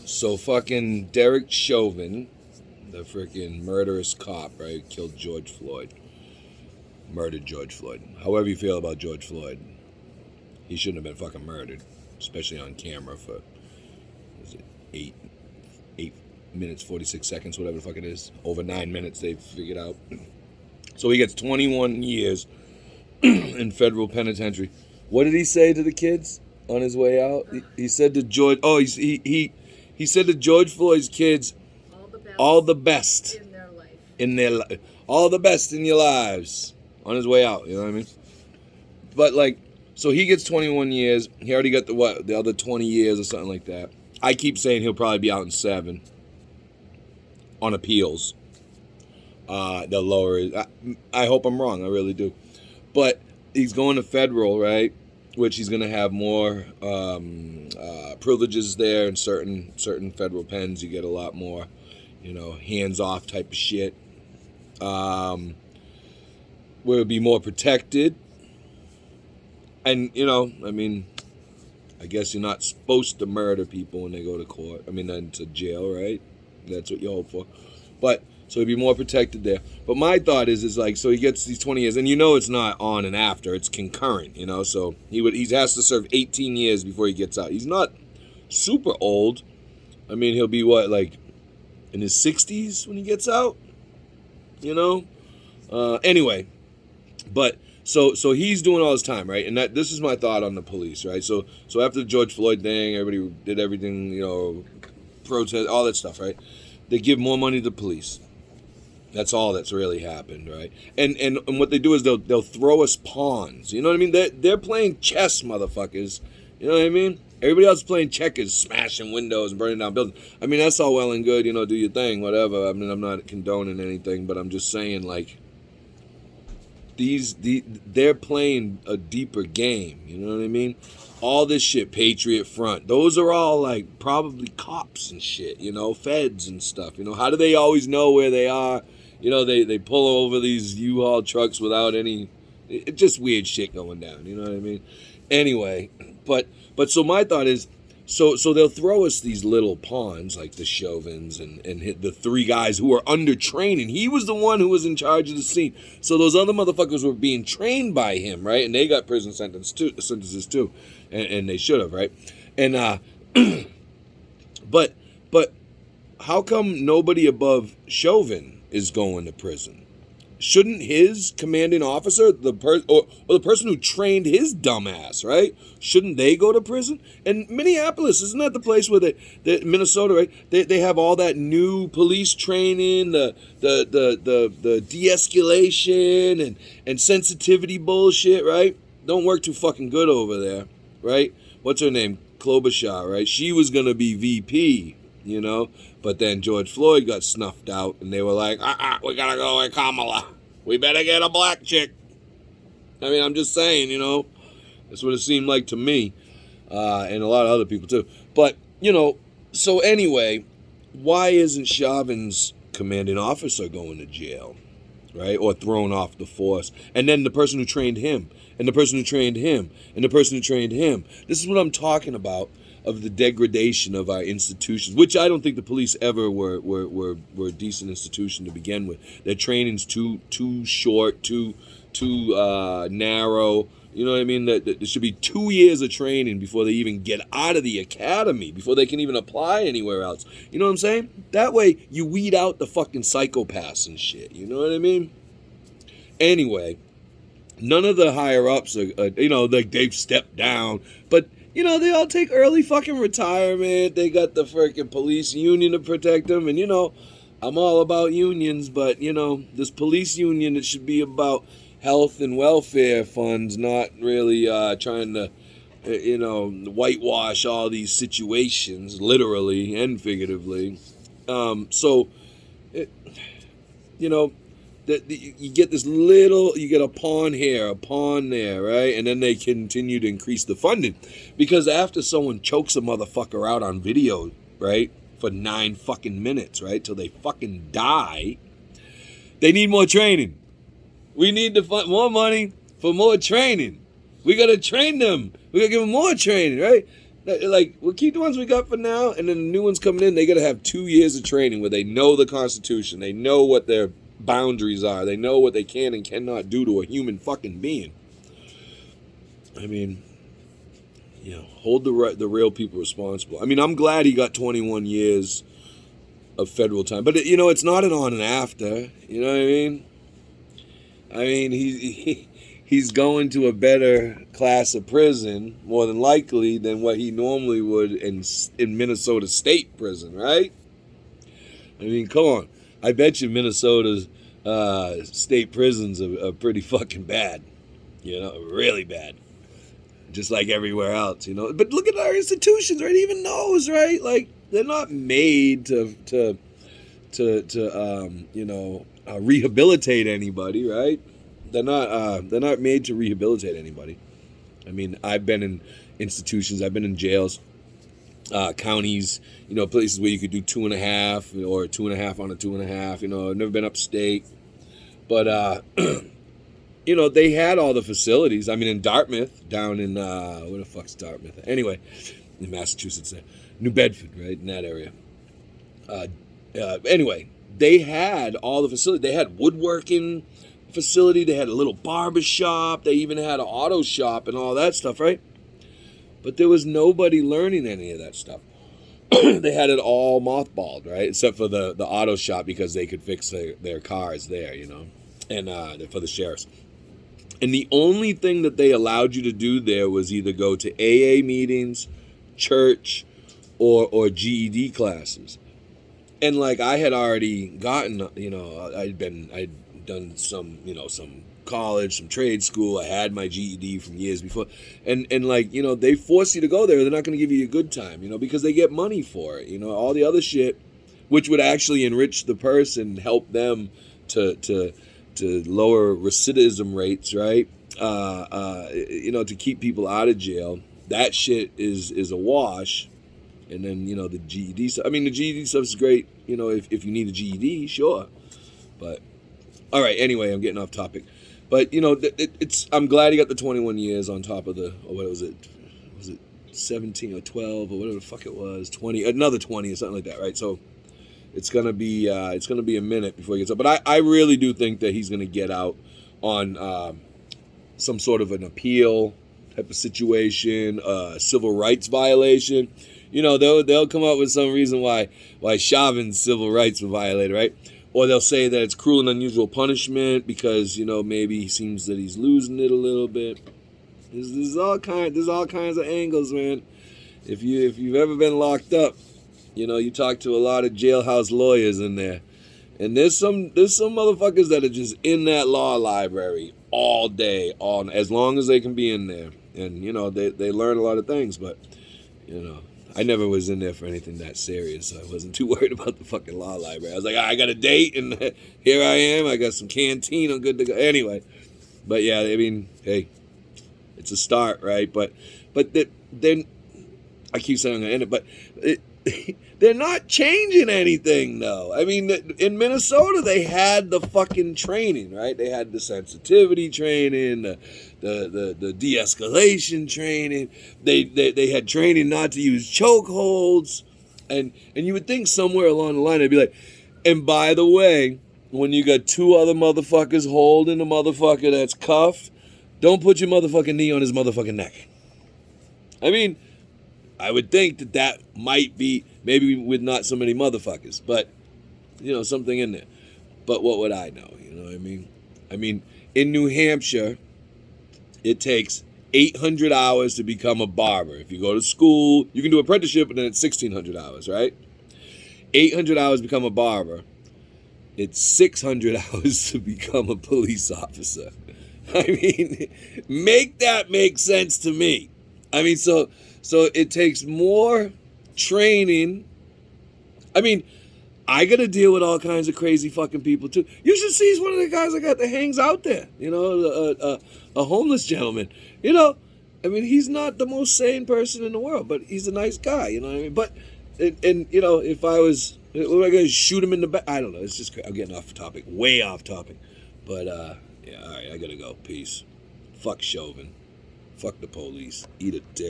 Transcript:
So fucking Derek Chauvin, the freaking murderous cop, right, killed George Floyd. Murdered George Floyd. However you feel about George Floyd, he shouldn't have been fucking murdered, especially on camera for, was it 8 minutes 46 seconds, whatever the fuck it is. Over 9 minutes they figured out. So he gets 21 years in federal penitentiary. What did he say to the kids on his way out? He said to George. Oh, he said to George Floyd's kids, all the best in their life. All the best in your lives. On his way out, you know what I mean? But like, so he gets 21 years. He already got the other 20 years or something like that. I keep saying he'll probably be out in 7 on appeals. They'll lower it. I hope I'm wrong. I really do. But he's going to federal, right? Which he's going to have more privileges there in certain federal pens. You get a lot more, hands-off type of shit. Where it'll be more protected. And, I guess you're not supposed to murder people when they go to court. To jail, right? That's what you hope for. But, so he'd be more protected there. But my thought is like, so he gets these 20 years, and it's not on and after, it's concurrent, so he has to serve 18 years before he gets out. He's not super old. He'll be in his 60s when he gets out? Anyway, but so he's doing all his time, right? And this is my thought on the police, right? So after the George Floyd thing, everybody did everything, protest, all that stuff, right? They give more money to the police. That's all that's really happened, right? And what they do is they'll throw us pawns. You know what I mean? They're playing chess, motherfuckers. You know what I mean? Everybody else is playing checkers, smashing windows and burning down buildings. That's all well and good, do your thing, whatever. I'm not condoning anything, but I'm just saying, like, they're playing a deeper game. You know what I mean? All this shit, Patriot Front, those are all like probably cops and shit, feds and stuff. How do they always know where they are? They pull over these U-Haul trucks without any, it's just weird shit going down. You know what I mean? Anyway, but so my thought is, so they'll throw us these little pawns like the Chauvins and hit the 3 guys who were under training. He was the one who was in charge of the scene. So those other motherfuckers were being trained by him, right? And they got prison sentences too, and they should have, right? And but how come nobody above Chauvin is going to prison? Shouldn't his commanding officer, the person who trained his dumbass, right? Shouldn't they go to prison? And Minneapolis, isn't that the place where Minnesota, right? They have all that new police training, the de-escalation and sensitivity bullshit, right? Don't work too fucking good over there, right? What's her name? Klobuchar, right? She was gonna be VP, but then George Floyd got snuffed out, and they were like, we gotta go with Kamala. We better get a black chick. I'm just saying, that's what it seemed like to me, and a lot of other people too. But, so anyway, why isn't Chauvin's commanding officer going to jail, right? Or thrown off the force? And then the person who trained him, and the person who trained him, and the person who trained him. This is what I'm talking about, of the degradation of our institutions, which I don't think the police ever were a decent institution to begin with. Their training's too short, too narrow. You know what I mean? That there should be 2 years of training before they even get out of the academy, before they can even apply anywhere else. You know what I'm saying? That way you weed out the fucking psychopaths and shit. You know what I mean? Anyway, none of the higher ups are like they've stepped down, but they all take early fucking retirement. They got the freaking police union to protect them. And, I'm all about unions, but, this police union, it should be about health and welfare funds, not really trying to, whitewash all these situations, literally and figuratively. You get you get a pawn here, a pawn there, right? And then they continue to increase the funding. Because after someone chokes a motherfucker out on video, right, for 9 fucking minutes, right, till they fucking die, they need more training. We need to fund more money for more training. We got to train them. We got to give them more training, right? Like, we'll keep the ones we got for now, and then the new ones coming in, they got to have 2 years of training where they know the Constitution. They know what their boundaries are. They know what they can and cannot do to a human fucking being. I mean, hold the real people responsible. I mean, I'm glad he got 21 years of federal time. But, it's not an on and after. You know what I mean? I mean, he's going to a better class of prison, more than likely, than what he normally would in Minnesota State prison, right? I mean, come on. I bet you Minnesota's state prisons are pretty fucking bad. Really bad. Just like everywhere else, But look at our institutions, right? Even those, right? Like, they're not made to rehabilitate anybody, right? They're not made to rehabilitate anybody. I mean, I've been in institutions, I've been in jails, counties, places where you could do 2.5 or 2.5 on a 2.5. I've never been upstate, but they had all the facilities. I mean, in Dartmouth, down in where the fuck's Dartmouth? Anyway, in Massachusetts, New Bedford, right in that area. Anyway, they had all the facilities. They had woodworking facility. They had a little barber shop. They even had an auto shop and all that stuff, right? But there was nobody learning any of that stuff. They had it all mothballed, right? Except for the auto shop, because they could fix their cars there, and for the sheriffs. And the only thing that they allowed you to do there was either go to AA meetings, church, or GED classes. And like, I had already gotten, I'd done some college, some trade school. I had my GED from years before. And like, they force you to go there. They're not going to give you a good time, because they get money for it. All the other shit, which would actually enrich the person, help them to lower recidivism rates, right? To keep people out of jail. That shit is a wash. And then, the GED stuff. I mean, the GED stuff is great, if you need a GED, sure. But, all right, anyway, I'm getting off topic. But, I'm glad he got the 21 years on top of what was it? Was it 17 or 12 or whatever the fuck it was? 20, another 20 or something like that, right? So, it's gonna be a minute before he gets out. But I really do think that he's gonna get out on some sort of an appeal type of situation, civil rights violation. They'll come up with some reason why Chauvin's civil rights were violated, right? Or they'll say that it's cruel and unusual punishment because maybe he seems that he's losing it a little bit. There's all kinds of angles, man. If you've ever been locked up, you talk to a lot of jailhouse lawyers in there, and there's some motherfuckers that are just in that law library all day, as long as they can be in there, and they learn a lot of things. But I never was in there for anything that serious, so I wasn't too worried about the fucking law library. I was like, I got a date, and here I am. I got some canteen. I'm good to go. Anyway, but yeah, I mean, hey, it's a start, right? But then I keep saying I'm gonna end it, but they're not changing anything, though. I mean, in Minnesota, they had the fucking training, right? They had the sensitivity training, the de-escalation training. They had training not to use chokeholds, and you would think somewhere along the line they'd be like, and by the way, when you got 2 other motherfuckers holding a motherfucker that's cuffed, don't put your motherfucking knee on his motherfucking neck. I mean, I would think that might be, maybe with not so many motherfuckers, but, something in there. But what would I know, you know what I mean? I mean, in New Hampshire, it takes 800 hours to become a barber. If you go to school, you can do apprenticeship, and then it's 1,600 hours, right? 800 hours to become a barber. It's 600 hours to become a police officer. I mean, make that make sense to me. I mean, so it takes more training. I mean, I got to deal with all kinds of crazy fucking people too. You should see he's one of the guys that hangs out there. A homeless gentleman. I mean, he's not the most sane person in the world, but he's a nice guy. You know what I mean? But if I was, what am I going to shoot him in the back? I don't know. It's just, I'm getting off topic, way off topic. But yeah, all right, I gotta go. Peace. Fuck Chauvin. Fuck the police. Eat a dick.